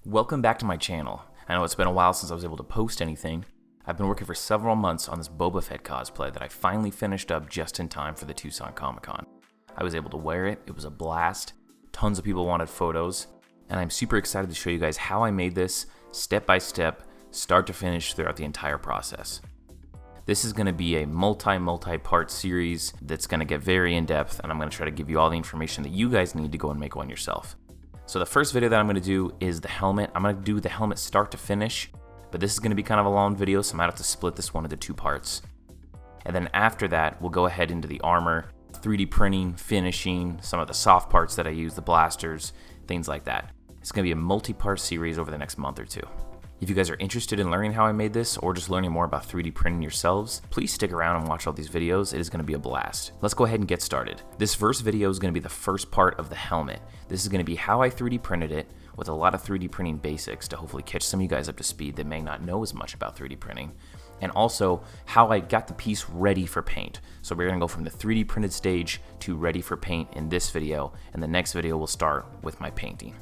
Welcome back to my channel. I know it's been a while since I was able to post anything. I've been working for several months on this Boba Fett cosplay that I finally finished up just in time for the Tucson Comic-Con. I was able to wear it, it was a blast, tons of people wanted photos, and I'm super excited to show you guys how I made this step by step, start to finish throughout the entire process. This is going to be a multi-part series that's going to get very in-depth, and I'm going to try to give you all the information that you guys need to go and make one yourself. So the first video that I'm going to do is the helmet. I'm going to do the helmet start to finish, but this is going to be kind of a long video, so I might have to split this one into two parts. And then after that, we'll go ahead into the armor, 3D printing, finishing, some of the soft parts that I use, the blasters, things like that. It's going to be a multi-part series over the next month or two. If you guys are interested in learning how I made this, or just learning more about 3D printing yourselves, please stick around and watch all these videos. It is going to be a blast. Let's go ahead and get started. This first video is going to be the first part of the helmet. This is going to be how I 3D printed it, with a lot of 3D printing basics to hopefully catch some of you guys up to speed that may not know as much about 3D printing, and also how I got the piece ready for paint. So we're going to go from the 3D printed stage to ready for paint in this video, and the next video will start with my painting.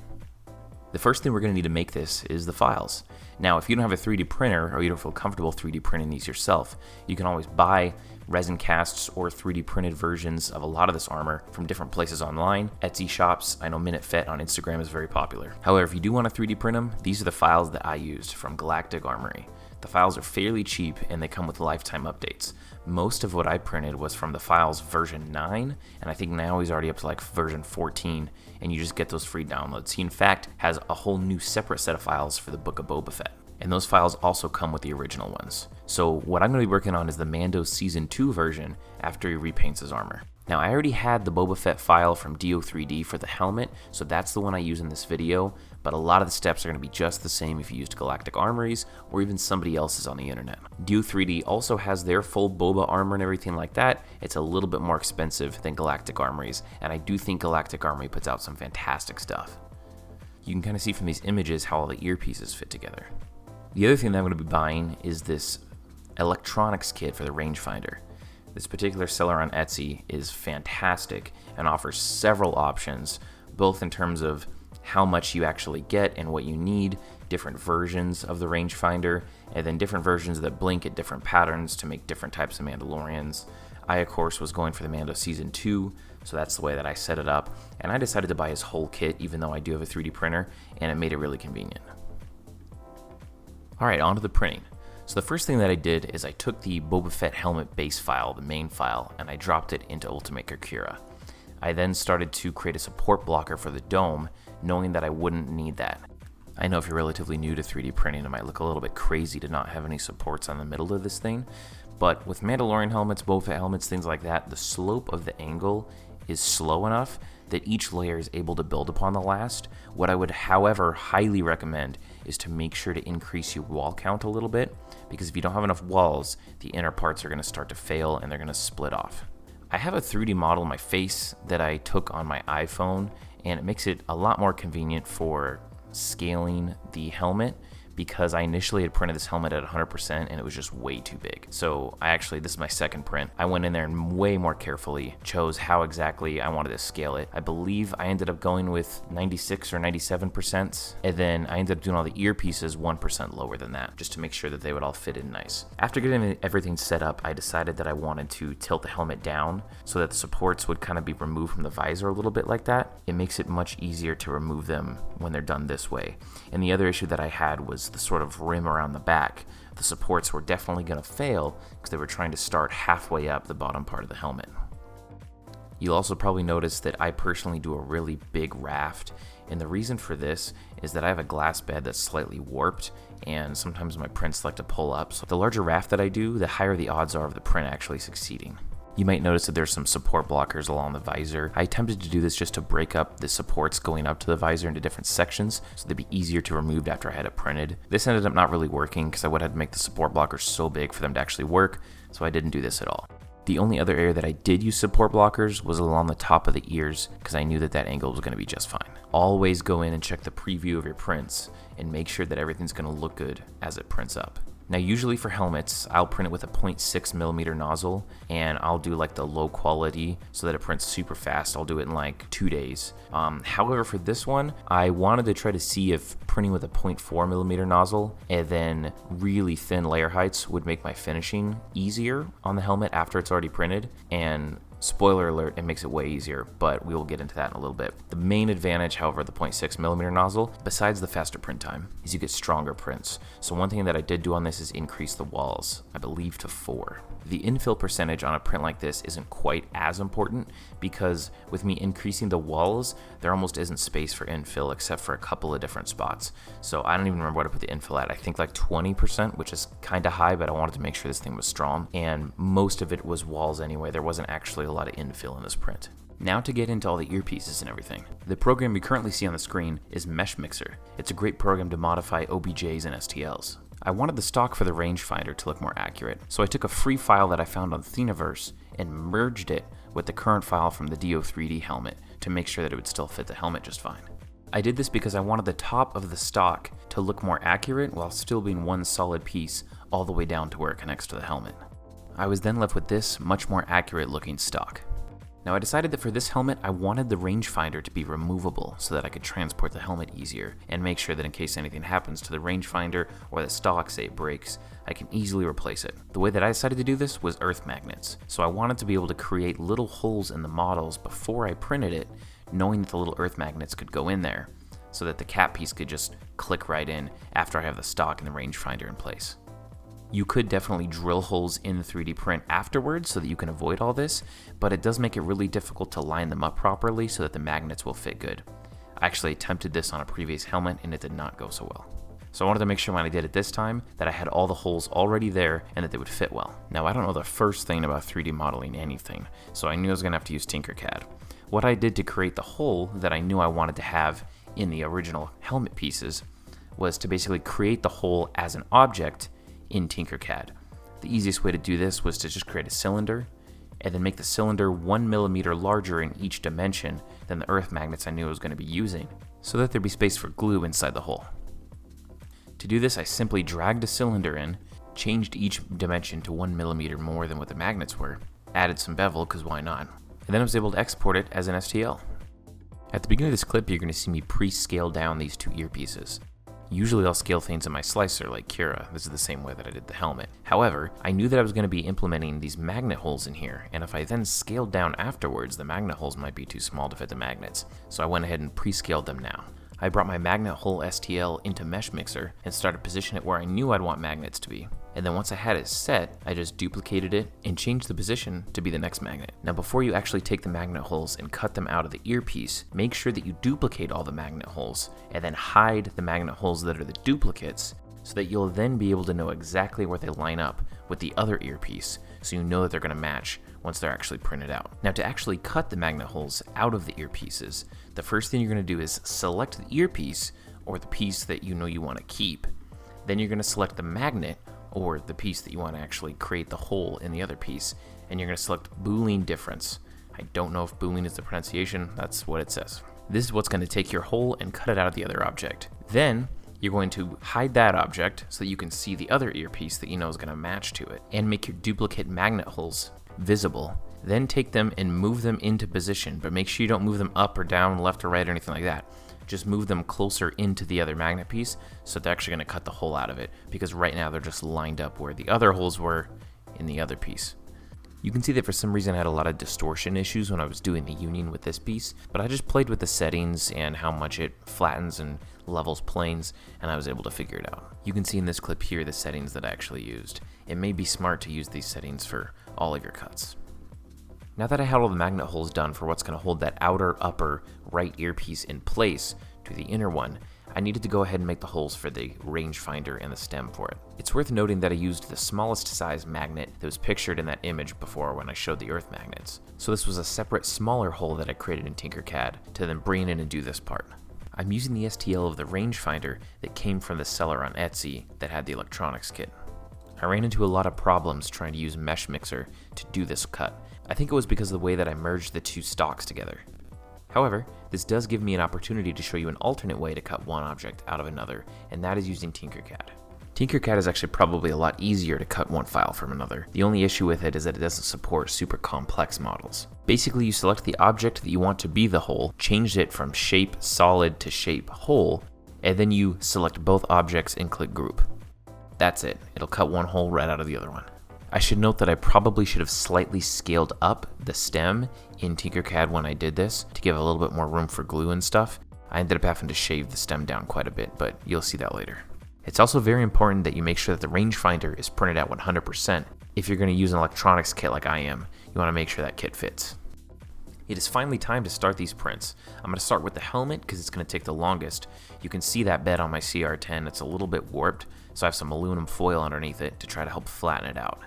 The first thing we're going to need to make this is the files. Now, if you don't have a 3D printer or you don't feel comfortable 3D printing these yourself, you can always buy resin casts or 3D printed versions of a lot of this armor from different places online, Etsy shops. I know Minute Fet on Instagram is very popular. However, if you do want to 3D print them, these are the files that I used from Galactic Armory. The files are fairly cheap and they come with lifetime updates. Most of what I printed was from the files version 9, and I think now he's already up to like version 14, and you just get those free downloads. He in fact has a whole new separate set of files for the Book of Boba Fett, and those files also come with the original ones. So what I'm going to be working on is the Mando Season 2 version after he repaints his armor. Now, I already had the Boba Fett file from Do3D for the helmet, so that's the one I use in this video, but a lot of the steps are going to be just the same if you used Galactic Armories or even somebody else's on the internet. Do3D also has their full Boba armor and everything like that. It's a little bit more expensive than Galactic Armories, and I do think Galactic Armory puts out some fantastic stuff. You can kind of see from these images how all the earpieces fit together. The other thing that I'm going to be buying is this electronics kit for the rangefinder. This particular seller on Etsy is fantastic and offers several options, both in terms of how much you actually get and what you need, different versions of the rangefinder, and then different versions that blink at different patterns to make different types of Mandalorians. I, of course, was going for the Mando Season 2, so that's the way that I set it up, and I decided to buy his whole kit, even though I do have a 3D printer, and it made it really convenient. Alright, on to the printing. So the first thing that I did is I took the Boba Fett Helmet base file, the main file, and I dropped it into Ultimaker Cura. I then started to create a support blocker for the dome, knowing that I wouldn't need that. I know if you're relatively new to 3D printing, it might look a little bit crazy to not have any supports on the middle of this thing, but with Mandalorian helmets, Boba Fett helmets, things like that, the slope of the angle is slow enough that each layer is able to build upon the last. What I would, however, highly recommend is to make sure to increase your wall count a little bit, because if you don't have enough walls, the inner parts are going to start to fail and they're going to split off. I have a 3D model of my face that I took on my iPhone, and it makes it a lot more convenient for scaling the helmet, because I initially had printed this helmet at 100% and it was just way too big. So this is my second print. I went in there and way more carefully chose how exactly I wanted to scale it. I believe I ended up going with 96 or 97%, and then I ended up doing all the earpieces 1% lower than that, just to make sure that they would all fit in nice. After getting everything set up, I decided that I wanted to tilt the helmet down so that the supports would kind of be removed from the visor a little bit like that. It makes it much easier to remove them when they're done this way. And the other issue that I had was the sort of rim around the back. The supports were definitely going to fail because they were trying to start halfway up the bottom part of the helmet. You'll also probably notice that I personally do a really big raft, and the reason for this is that I have a glass bed that's slightly warped, and sometimes my prints like to pull up. So the larger raft that I do, the higher the odds are of the print actually succeeding. You might notice that there's some support blockers along the visor. I attempted to do this just to break up the supports going up to the visor into different sections so they'd be easier to remove after I had it printed. This ended up not really working because I would have to make the support blockers so big for them to actually work, so I didn't do this at all. The only other area that I did use support blockers was along the top of the ears, because I knew that that angle was going to be just fine. Always go in and check the preview of your prints and make sure that everything's going to look good as it prints up. Now usually for helmets, I'll print it with a 0.6mm nozzle, and I'll do like the low quality so that it prints super fast. I'll do it in like 2 days. However, for this one, I wanted to try to see if printing with a 0.4mm nozzle and then really thin layer heights would make my finishing easier on the helmet after it's already printed, and spoiler alert, it makes it way easier, but we will get into that in a little bit. The main advantage, however, of the 0.6mm nozzle, besides the faster print time, is you get stronger prints. So one thing that I did do on this is increase the walls, I believe to 4. The infill percentage on a print like this isn't quite as important because with me increasing the walls, there almost isn't space for infill except for a couple of different spots. So I don't even remember what I put the infill at. I think like 20%, which is kind of high, but I wanted to make sure this thing was strong. And most of it was walls anyway. There wasn't actually a lot of infill in this print. Now to get into all the earpieces and everything. The program you currently see on the screen is Meshmixer. It's a great program to modify OBJs and STLs. I wanted the stock for the rangefinder to look more accurate, so I took a free file that I found on Thingiverse and merged it with the current file from the Do3D helmet to make sure that it would still fit the helmet just fine. I did this because I wanted the top of the stock to look more accurate while still being one solid piece all the way down to where it connects to the helmet. I was then left with this much more accurate looking stock. Now I decided that for this helmet, I wanted the rangefinder to be removable so that I could transport the helmet easier and make sure that in case anything happens to the rangefinder or the stock, say it breaks, I can easily replace it. The way that I decided to do this was earth magnets. So I wanted to be able to create little holes in the models before I printed it, knowing that the little earth magnets could go in there so that the cap piece could just click right in after I have the stock and the rangefinder in place. You could definitely drill holes in the 3D print afterwards so that you can avoid all this, but it does make it really difficult to line them up properly so that the magnets will fit good. I actually attempted this on a previous helmet and it did not go so well. So I wanted to make sure when I did it this time that I had all the holes already there and that they would fit well. Now I don't know the first thing about 3D modeling anything, so I knew I was going to have to use TinkerCad. What I did to create the hole that I knew I wanted to have in the original helmet pieces was to basically create the hole as an object in TinkerCad. The easiest way to do this was to just create a cylinder and then make the cylinder 1mm larger in each dimension than the earth magnets I knew I was going to be using, so that there'd be space for glue inside the hole. To do this, I simply dragged a cylinder in, changed each dimension to 1mm more than what the magnets were, added some bevel, because why not, and then I was able to export it as an STL. At the beginning of this clip, you're going to see me pre-scale down these two earpieces. Usually I'll scale things in my slicer like Cura. This is the same way that I did the helmet. However, I knew that I was going to be implementing these magnet holes in here, and if I then scaled down afterwards, the magnet holes might be too small to fit the magnets. So I went ahead and pre-scaled them now. I brought my magnet hole STL into Meshmixer and started positioning it where I knew I'd want magnets to be. And then once I had it set, I just duplicated it and changed the position to be the next magnet. Now before you actually take the magnet holes and cut them out of the earpiece, make sure that you duplicate all the magnet holes and then hide the magnet holes that are the duplicates so that you'll then be able to know exactly where they line up with the other earpiece so you know that they're going to match once they're actually printed out. Now to actually cut the magnet holes out of the earpieces, the first thing you're going to do is select the earpiece or the piece that you know you want to keep. Then you're going to select the magnet or the piece that you want to actually create the hole in the other piece, and you're going to select Boolean difference. I don't know if Boolean is the pronunciation, that's what it says. This is what's going to take your hole and cut it out of the other object. Then you're going to hide that object so that you can see the other earpiece that you know is going to match to it, and make your duplicate magnet holes visible. Then take them and move them into position, but make sure you don't move them up or down, left or right, or anything like that. Just move them closer into the other magnet piece so they're actually going to cut the hole out of it, because right now they're just lined up where the other holes were in the other piece. You can see that for some reason I had a lot of distortion issues when I was doing the union with this piece, but I just played with the settings and how much it flattens and levels planes, and I was able to figure it out. You can see in this clip here the settings that I actually used. It may be smart to use these settings for all of your cuts. Now that I had all the magnet holes done for what's going to hold that outer upper right earpiece in place to the inner one, I needed to go ahead and make the holes for the rangefinder and the stem for it. It's worth noting that I used the smallest size magnet that was pictured in that image before when I showed the earth magnets. So this was a separate smaller hole that I created in TinkerCad to then bring in and do this part. I'm using the STL of the rangefinder that came from the seller on Etsy that had the electronics kit. I ran into a lot of problems trying to use Meshmixer to do this cut. I think it was because of the way that I merged the two stocks together. However, this does give me an opportunity to show you an alternate way to cut one object out of another, and that is using TinkerCad. TinkerCad is actually probably a lot easier to cut one file from another. The only issue with it is that it doesn't support super complex models. Basically, you select the object that you want to be the hole, change it from shape solid to shape hole, and then you select both objects and click group. That's it. It'll cut one hole right out of the other one. I should note that I probably should have slightly scaled up the stem in TinkerCad when I did this to give a little bit more room for glue and stuff. I ended up having to shave the stem down quite a bit, but you'll see that later. It's also very important that you make sure that the rangefinder is printed at 100%. If you're going to use an electronics kit like I am, you want to make sure that kit fits. It is finally time to start these prints. I'm going to start with the helmet because it's going to take the longest. You can see that bed on my CR10, it's a little bit warped, so I have some aluminum foil underneath it to try to help flatten it out.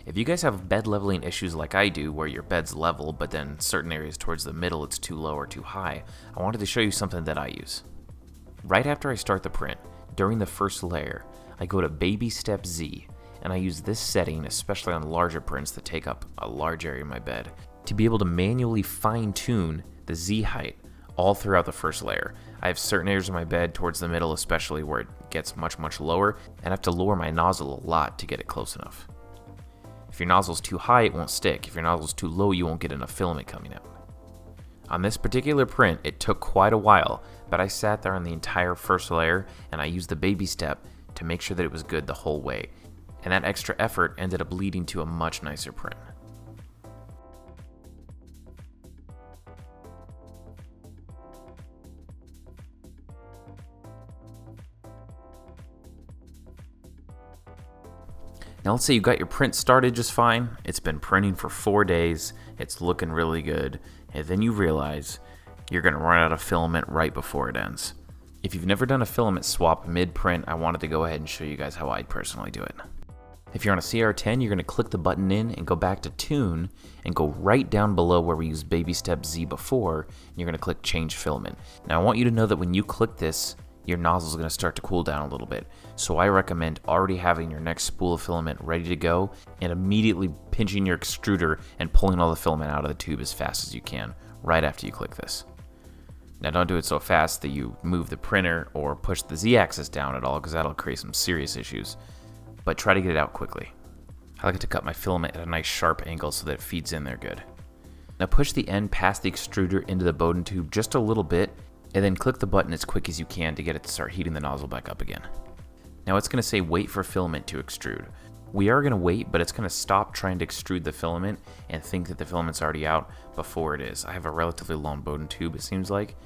If you guys have bed leveling issues like I do, where your bed's level, but then certain areas towards the middle it's too low or too high, I wanted to show you something that I use. Right after I start the print, during the first layer, I go to Baby Step Z, and I use this setting, especially on larger prints that take up a large area of my bed, to be able to manually fine-tune the Z height all throughout the first layer. I have certain areas of my bed towards the middle especially where it gets much lower, and I have to lower my nozzle a lot to get it close enough. If your nozzle's too high, it won't stick. If your nozzle's too low, you won't get enough filament coming out. On this particular print, it took quite a while, but I sat there on the entire first layer and I used the baby step to make sure that it was good the whole way. And that extra effort ended up leading to a much nicer print. Now let's say you got your print started just fine, it's been printing for 4 days, it's looking really good, and then you realize you're going to run out of filament right before it ends. If you've never done a filament swap mid-print, I wanted to go ahead and show you guys how I personally do it. If you're on a CR10, you're going to click the button in and go back to Tune and go right down below where we used Baby Step Z before, and you're going to click Change Filament. Now I want you to know that when you click this, your nozzle is going to start to cool down a little bit. So I recommend already having your next spool of filament ready to go and immediately pinching your extruder and pulling all the filament out of the tube as fast as you can right after you click this. Now don't do it so fast that you move the printer or push the Z-axis down at all, because that'll create some serious issues, but try to get it out quickly. I like to cut my filament at a nice sharp angle so that it feeds in there good. Now push the end past the extruder into the Bowden tube just a little bit, and then click the button as quick as you can to get it to start heating the nozzle back up again. Now it's going to say wait for filament to extrude. We are going to wait, but it's going to stop trying to extrude the filament and think that the filament's already out before it is. I have a relatively long Bowden tube, it seems like,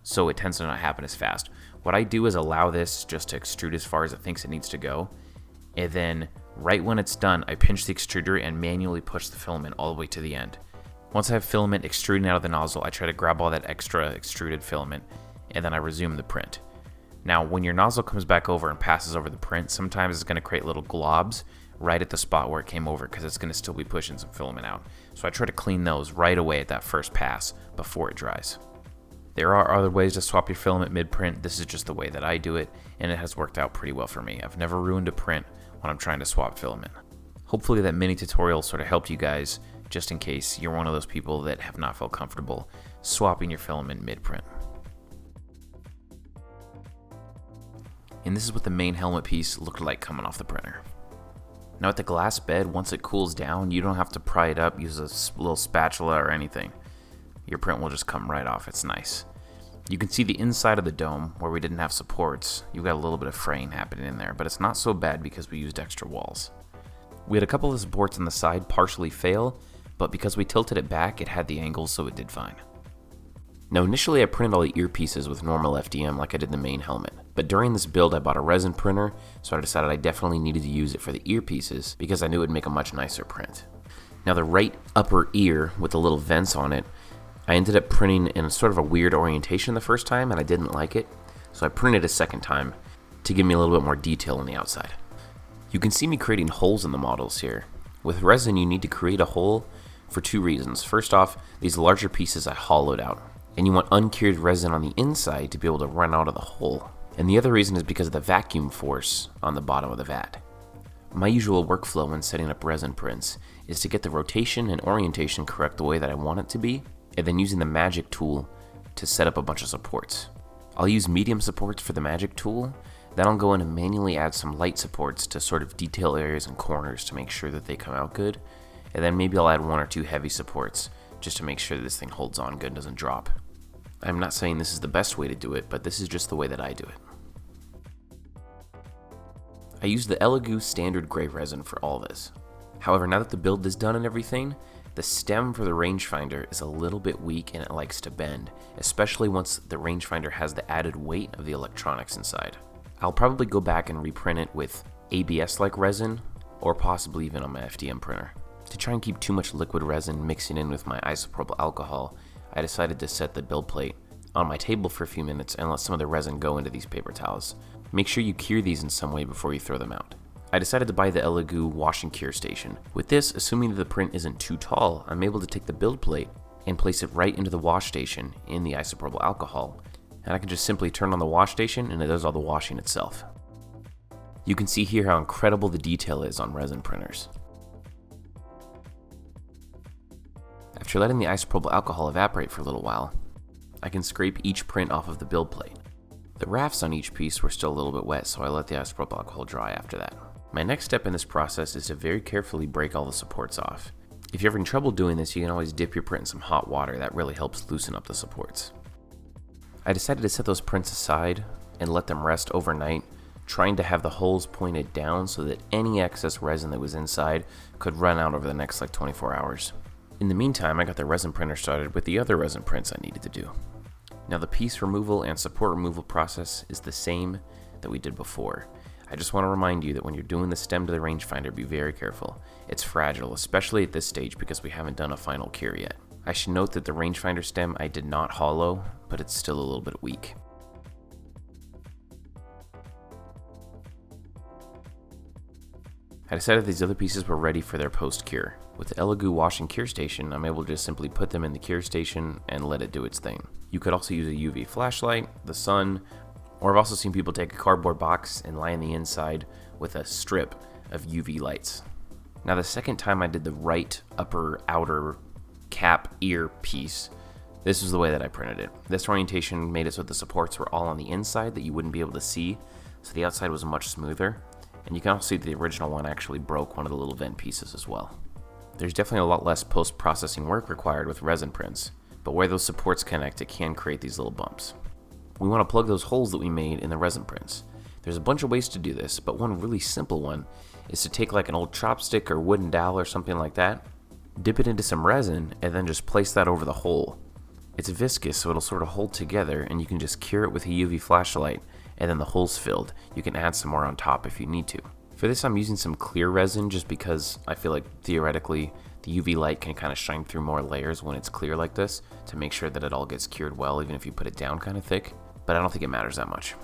so it tends to not happen as fast. What I do is allow this just to extrude as far as it thinks it needs to go, and then right when it's done, I pinch the extruder and manually push the filament all the way to the end. Once I have filament extruding out of the nozzle, I try to grab all that extra extruded filament, and then I resume the print. Now, when your nozzle comes back over and passes over the print, sometimes it's going to create little globs right at the spot where it came over, because it's going to still be pushing some filament out. So I try to clean those right away at that first pass before it dries. There are other ways to swap your filament mid-print. This is just the way that I do it, and it has worked out pretty well for me. I've never ruined a print when I'm trying to swap filament. Hopefully that mini tutorial sort of helped you guys, just in case you're one of those people that have not felt comfortable swapping your filament mid-print. And this is what the main helmet piece looked like coming off the printer. Now at the glass bed, once it cools down, you don't have to pry it up, use a little spatula or anything. Your print will just come right off, it's nice. You can see the inside of the dome, where we didn't have supports. You've got a little bit of fraying happening in there, but it's not so bad because we used extra walls. We had a couple of supports on the side partially fail, but because we tilted it back, it had the angles, so it did fine. Now initially I printed all the earpieces with normal FDM like I did the main helmet, but during this build I bought a resin printer, so I decided I definitely needed to use it for the earpieces because I knew it would make a much nicer print. Now the right upper ear with the little vents on it, I ended up printing in sort of a weird orientation the first time and I didn't like it, so I printed a second time to give me a little bit more detail on the outside. You can see me creating holes in the models here. With resin you need to create a hole for two reasons. First off, these larger pieces I hollowed out, and you want uncured resin on the inside to be able to run out of the hole. And the other reason is because of the vacuum force on the bottom of the vat. My usual workflow when setting up resin prints is to get the rotation and orientation correct the way that I want it to be, and then using the magic tool to set up a bunch of supports. I'll use medium supports for the magic tool, Then I'll go in and manually add some light supports to sort of detail areas and corners to make sure that they come out good. And then maybe I'll add 1 or 2 heavy supports just to make sure that this thing holds on good and doesn't drop. I'm not saying this is the best way to do it, but this is just the way that I do it. I use the Elegoo standard gray resin for all this. However, now that the build is done and everything, the stem for the rangefinder is a little bit weak and it likes to bend, especially once the rangefinder has the added weight of the electronics inside. I'll probably go back and reprint it with ABS-like resin, or possibly even on my FDM printer. To try and keep too much liquid resin mixing in with my isopropyl alcohol, I decided to set the build plate on my table for a few minutes and let some of the resin go into these paper towels. Make sure you cure these in some way before you throw them out. I decided to buy the Elegoo wash and cure station. With this, assuming that the print isn't too tall, I'm able to take the build plate and place it right into the wash station in the isopropyl alcohol, and I can just simply turn on the wash station and it does all the washing itself. You can see here how incredible the detail is on resin printers. After letting the isopropyl alcohol evaporate for a little while, I can scrape each print off of the build plate. The rafts on each piece were still a little bit wet, so I let the isopropyl alcohol dry after that. My next step in this process is to very carefully break all the supports off. If you're having trouble doing this, you can always dip your print in some hot water. That really helps loosen up the supports. I decided to set those prints aside and let them rest overnight, trying to have the holes pointed down so that any excess resin that was inside could run out over the next 24 hours. In the meantime, I got the resin printer started with the other resin prints I needed to do. Now the piece removal and support removal process is the same that we did before. I just want to remind you that when you're doing the stem to the rangefinder, be very careful. It's fragile, especially at this stage because we haven't done a final cure yet. I should note that the rangefinder stem I did not hollow, but it's still a little bit weak. I decided these other pieces were ready for their post-cure. With the Elegoo wash and cure station, I'm able to just simply put them in the cure station and let it do its thing. You could also use a UV flashlight, the sun, or I've also seen people take a cardboard box and line the inside with a strip of UV lights. Now the second time I did the right upper outer cap ear piece, this was the way that I printed it. This orientation made it so the supports were all on the inside that you wouldn't be able to see, so the outside was much smoother. And you can also see the original one actually broke one of the little vent pieces as well. There's definitely a lot less post-processing work required with resin prints, but where those supports connect, it can create these little bumps. We want to plug those holes that we made in the resin prints. There's a bunch of ways to do this, but one really simple one is to take like an old chopstick or wooden dowel or something like that, dip it into some resin, and then just place that over the hole. It's viscous, so it'll sort of hold together, and you can just cure it with a UV flashlight, and then the hole's filled. You can add some more on top if you need to. For this, I'm using some clear resin just because I feel like theoretically the UV light can kind of shine through more layers when it's clear like this to make sure that it all gets cured well, even if you put it down kind of thick, but I don't think it matters that much.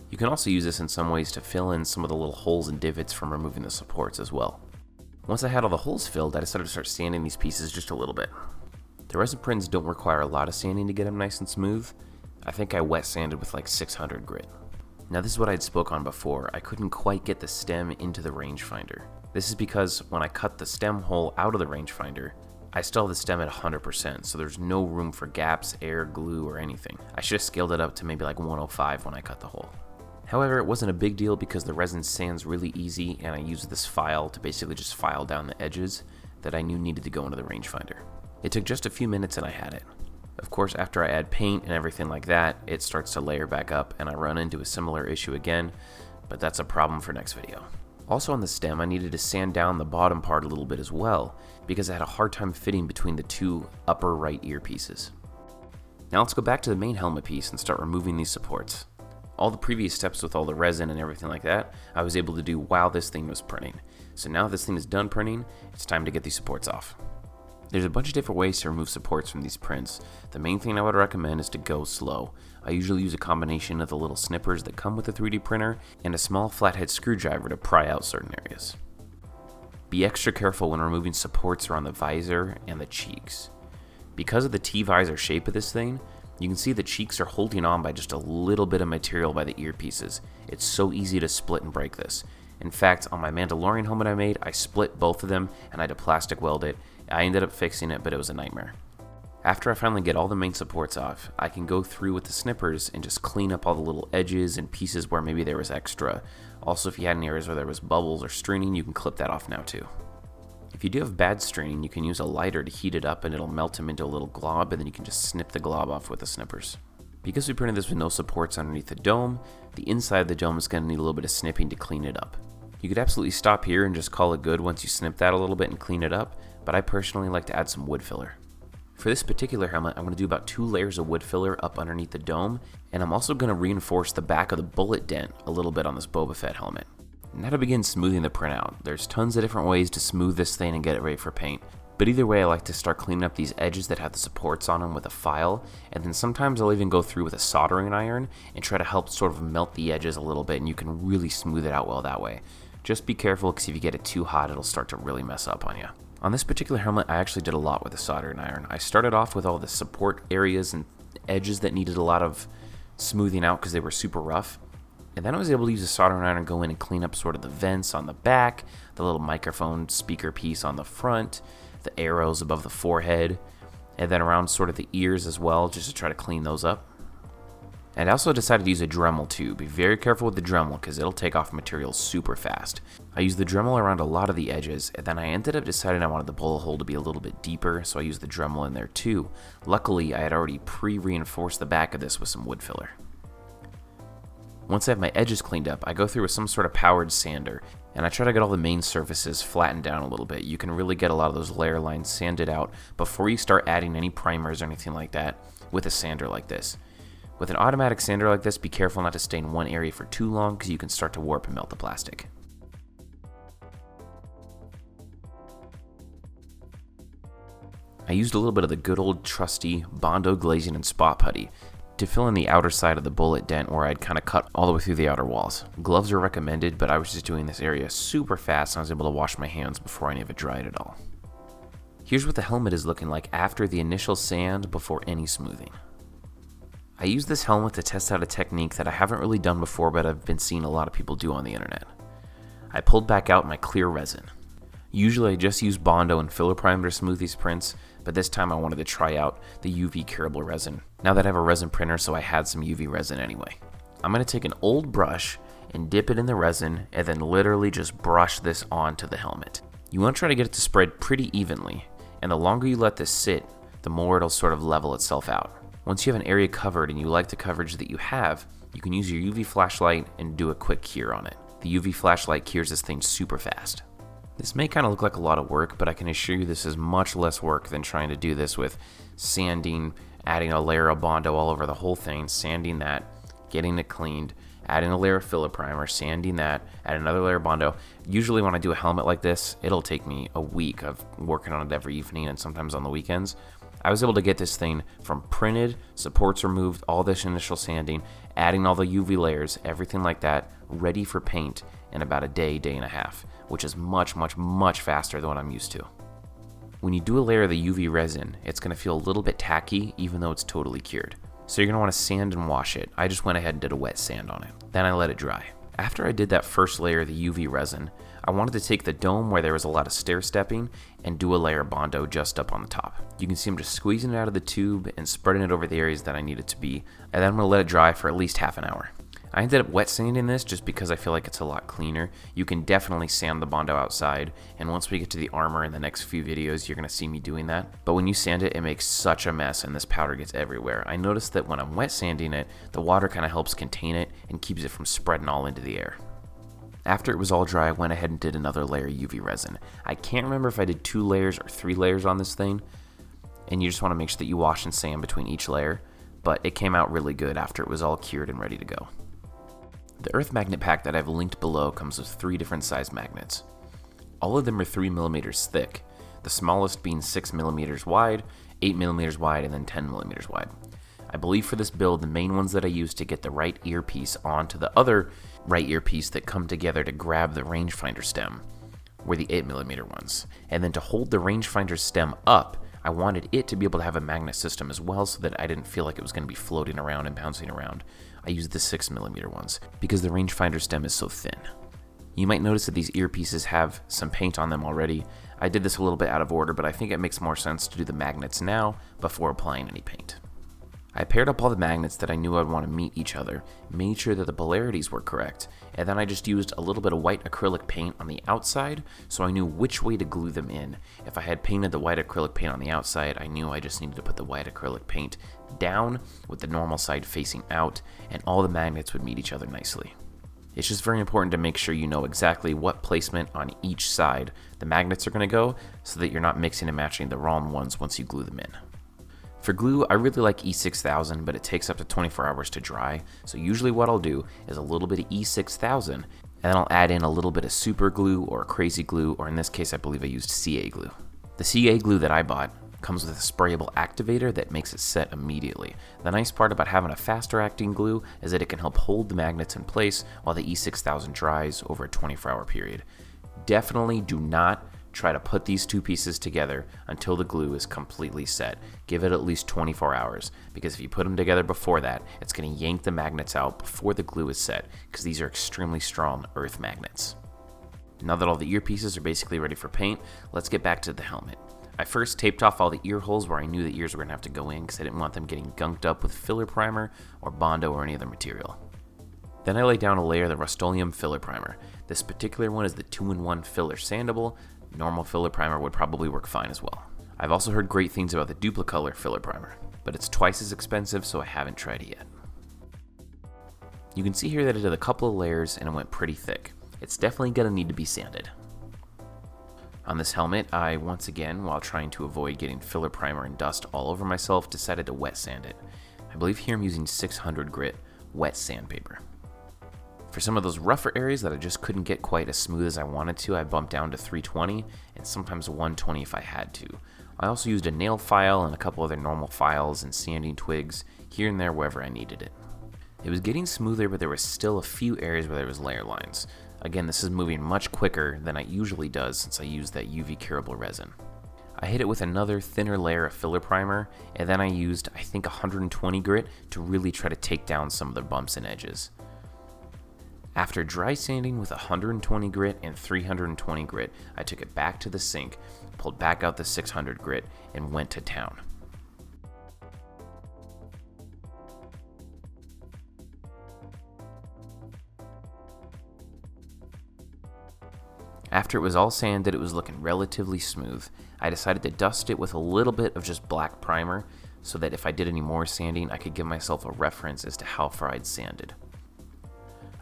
You can also use this in some ways to fill in some of the little holes and divots from removing the supports as well. Once I had all the holes filled, I decided to start sanding these pieces just a little bit. The resin prints don't require a lot of sanding to get them nice and smooth. I think I wet sanded with like 600 grit. Now this is what I'd spoke on before. I couldn't quite get the stem into the rangefinder. This is because when I cut the stem hole out of the rangefinder, I still have the stem at 100%, so there's no room for gaps, air, glue, or anything. I should have scaled it up to maybe like 105 when I cut the hole. However, it wasn't a big deal because the resin sands really easy, and I used this file to basically just file down the edges that I knew needed to go into the rangefinder. It took just a few minutes and I had it. Of course, after I add paint and everything like that, it starts to layer back up and I run into a similar issue again, but that's a problem for next video. Also on the stem, I needed to sand down the bottom part a little bit as well because I had a hard time fitting between the two upper right ear pieces. Now let's go back to the main helmet piece and start removing these supports. All the previous steps with all the resin and everything like that, I was able to do while this thing was printing. So now this thing is done printing, it's time to get these supports off. There's a bunch of different ways to remove supports from these prints. The main thing I would recommend is to go slow. I usually use a combination of the little snippers that come with the 3D printer and a small flathead screwdriver to pry out certain areas. Be extra careful when removing supports around the visor and the cheeks. Because of the T-visor shape of this thing, you can see the cheeks are holding on by just a little bit of material by the earpieces. It's so easy to split and break this. In fact, on my Mandalorian helmet I made, I split both of them and I had to plastic weld it. I ended up fixing it, but it was a nightmare. After I finally get all the main supports off, I can go through with the snippers and just clean up all the little edges and pieces where maybe there was extra. Also, if you had any areas where there was bubbles or stringing, you can clip that off now too. If you do have bad stringing, you can use a lighter to heat it up and it'll melt them into a little glob, and then you can just snip the glob off with the snippers. Because we printed this with no supports underneath the dome, the inside of the dome is going to need a little bit of snipping to clean it up. You could absolutely stop here and just call it good once you snip that a little bit and clean it up, but I personally like to add some wood filler. For this particular helmet, I'm going to do about 2 layers of wood filler up underneath the dome, and I'm also going to reinforce the back of the bullet dent a little bit on this Boba Fett helmet. Now to begin smoothing the printout. There's tons of different ways to smooth this thing and get it ready for paint, but either way I like to start cleaning up these edges that have the supports on them with a file, and then sometimes I'll even go through with a soldering iron and try to help sort of melt the edges a little bit, and you can really smooth it out well that way. Just be careful, because if you get it too hot, it'll start to really mess up on you. On this particular helmet, I actually did a lot with the soldering iron. I started off with all the support areas and edges that needed a lot of smoothing out because they were super rough. And then I was able to use a soldering iron and go in and clean up sort of the vents on the back, the little microphone speaker piece on the front, the arrows above the forehead, and then around sort of the ears as well, just to try to clean those up. And I also decided to use a Dremel too. Be very careful with the Dremel because it'll take off material super fast. I used the Dremel around a lot of the edges, and then I ended up deciding I wanted the bullet hole to be a little bit deeper, so I used the Dremel in there too. Luckily, I had already pre-reinforced the back of this with some wood filler. Once I have my edges cleaned up, I go through with some sort of powered sander, and I try to get all the main surfaces flattened down a little bit. You can really get a lot of those layer lines sanded out before you start adding any primers or anything like that with a sander like this. With an automatic sander like this, be careful not to stay in one area for too long because you can start to warp and melt the plastic. I used a little bit of the good old trusty Bondo glazing and spot putty to fill in the outer side of the bullet dent where I'd kind of cut all the way through the outer walls. Gloves are recommended, but I was just doing this area super fast and I was able to wash my hands before any of it dried at all. Here's what the helmet is looking like after the initial sand before any smoothing. I used this helmet to test out a technique that I haven't really done before, but I've been seeing a lot of people do on the internet. I pulled back out my clear resin. Usually I just use Bondo and filler primer to smooth these prints, but this time I wanted to try out the UV curable resin. Now that I have a resin printer, so I had some UV resin anyway. I'm going to take an old brush and dip it in the resin and then literally just brush this onto the helmet. You want to try to get it to spread pretty evenly, and the longer you let this sit, the more it'll sort of level itself out. Once you have an area covered and you like the coverage that you have, you can use your UV flashlight and do a quick cure on it. The UV flashlight cures this thing super fast. This may kind of look like a lot of work, but I can assure you this is much less work than trying to do this with sanding, adding a layer of Bondo all over the whole thing, sanding that, getting it cleaned, adding a layer of filler primer, sanding that, add another layer of Bondo. Usually when I do a helmet like this, it'll take me a week of working on it every evening and sometimes on the weekends. I was able to get this thing from printed, supports removed, all this initial sanding, adding all the UV layers, everything like that, ready for paint in about a day, day and a half, which is much, much, much faster than what I'm used to. When you do a layer of the UV resin, it's going to feel a little bit tacky, even though it's totally cured. So you're going to want to sand and wash it. I just went ahead and did a wet sand on it. Then I let it dry. After I did that first layer of the UV resin, I wanted to take the dome where there was a lot of stair stepping and do a layer of Bondo just up on the top. You can see I'm just squeezing it out of the tube and spreading it over the areas that I need it to be, and then I'm going to let it dry for at least half an hour. I ended up wet sanding this just because I feel like it's a lot cleaner. You can definitely sand the Bondo outside, and once we get to the armor in the next few videos, you're going to see me doing that. But when you sand it, it makes such a mess and this powder gets everywhere. I noticed that when I'm wet sanding it, the water kind of helps contain it and keeps it from spreading all into the air. After it was all dry, I went ahead and did another layer of UV resin. I can't remember if I did 2 layers or 3 layers on this thing, and you just want to make sure that you wash and sand between each layer, but it came out really good after it was all cured and ready to go. The earth magnet pack that I've linked below comes with 3 different size magnets. All of them are 3mm thick, the smallest being 6mm wide, 8mm wide, and then 10mm wide. I believe for this build, the main ones that I used to get the right earpiece onto the other right earpiece that come together to grab the rangefinder stem were the 8mm ones. And then to hold the rangefinder stem up, I wanted it to be able to have a magnet system as well so that I didn't feel like it was going to be floating around and bouncing around. I used the 6mm ones because the rangefinder stem is so thin. You might notice that these earpieces have some paint on them already. I did this a little bit out of order, but I think it makes more sense to do the magnets now before applying any paint. I paired up all the magnets that I knew I'd want to meet each other, made sure that the polarities were correct, and then I just used a little bit of white acrylic paint on the outside so I knew which way to glue them in. If I had painted the white acrylic paint on the outside, I knew I just needed to put the white acrylic paint down with the normal side facing out, and all the magnets would meet each other nicely. It's just very important to make sure you know exactly what placement on each side the magnets are going to go so that you're not mixing and matching the wrong ones once you glue them in. For glue, I really like E6000, but it takes up to 24 hours to dry, so usually what I'll do is a little bit of E6000, and then I'll add in a little bit of super glue or crazy glue, or in this case I believe I used CA glue. The CA glue that I bought comes with a sprayable activator that makes it set immediately. The nice part about having a faster acting glue is that it can help hold the magnets in place while the E6000 dries over a 24-hour period. Definitely do not try to put these two pieces together until the glue is completely set. Give it at least 24 hours, because if you put them together before that, it's going to yank the magnets out before the glue is set, because these are extremely strong earth magnets. Now that all the earpieces are basically ready for paint, let's get back to the helmet. I first taped off all the ear holes where I knew the ears were going to have to go in because I didn't want them getting gunked up with filler primer or Bondo or any other material. Then I laid down a layer of the Rust-Oleum filler primer. This particular one is the 2-in-1 filler sandable. Normal filler primer would probably work fine as well. I've also heard great things about the Duplicolor filler primer, but it's twice as expensive, so I haven't tried it yet. You can see here that I did a couple of layers and it went pretty thick. It's definitely going to need to be sanded. On this helmet, I once again, while trying to avoid getting filler primer and dust all over myself, decided to wet sand it. I believe here I'm using 600 grit wet sandpaper. For some of those rougher areas that I just couldn't get quite as smooth as I wanted to, I bumped down to 320 and sometimes 120 if I had to. I also used a nail file and a couple other normal files and sanding twigs here and there wherever I needed it. It was getting smoother, but there were still a few areas where there was layer lines. Again, this is moving much quicker than it usually does since I use that UV curable resin. I hit it with another thinner layer of filler primer, and then I used, I think, 120 grit to really try to take down some of the bumps and edges. After dry sanding with 120 grit and 320 grit, I took it back to the sink, pulled back out the 600 grit, and went to town. After it was all sanded, it was looking relatively smooth. I decided to dust it with a little bit of just black primer so that if I did any more sanding, I could give myself a reference as to how far I'd sanded.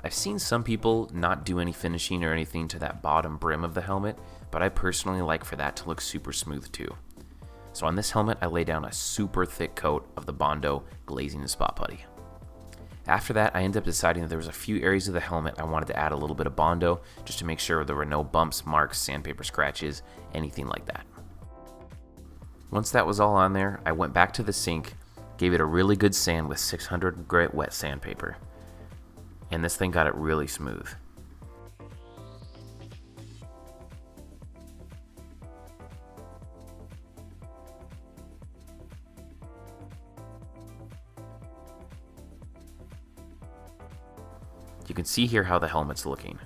I've seen some people not do any finishing or anything to that bottom brim of the helmet, but I personally like for that to look super smooth too. So on this helmet, I lay down a super thick coat of the Bondo glazing and spot putty. After that, I ended up deciding that there was a few areas of the helmet I wanted to add a little bit of Bondo just to make sure there were no bumps, marks, sandpaper scratches, anything like that. Once that was all on there, I went back to the sink, gave it a really good sand with 600 grit wet sandpaper, and this thing got it really smooth. You can see here how the helmet's looking.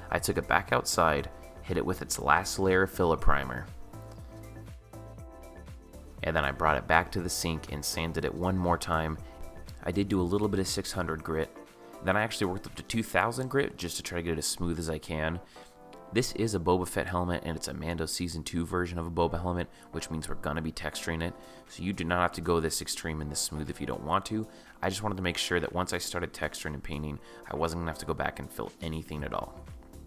I took it back outside, hit it with its last layer of filler primer, and then I brought it back to the sink and sanded it one more time. I did do a little bit of 600 grit, then I actually worked up to 2000 grit just to try to get it as smooth as I can. This is a Boba Fett helmet, and it's a Mando Season 2 version of a Boba helmet, which means we're going to be texturing it, so you do not have to go this extreme and this smooth if you don't want to. I just wanted to make sure that once I started texturing and painting, I wasn't going to have to go back and fill anything at all.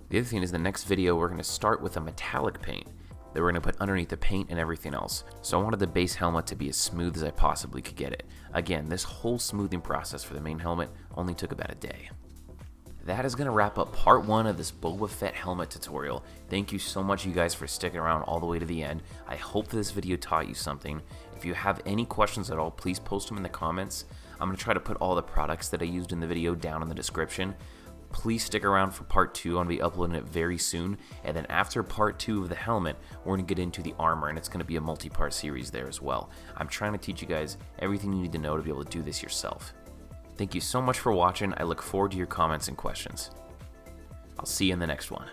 The other thing is the next video, we're going to start with a metallic paint that we're going to put underneath the paint and everything else. So I wanted the base helmet to be as smooth as I possibly could get it. Again, this whole smoothing process for the main helmet only took about a day. That is going to wrap up part 1 of this Boba Fett helmet tutorial. Thank you so much, you guys, for sticking around all the way to the end. I hope this video taught you something. If you have any questions at all, please post them in the comments. I'm going to try to put all the products that I used in the video down in the description. Please stick around for part 2. I'm going to be uploading it very soon. And then after part 2 of the helmet, we're going to get into the armor, and it's going to be a multi-part series there as well. I'm trying to teach you guys everything you need to know to be able to do this yourself. Thank you so much for watching. I look forward to your comments and questions. I'll see you in the next one.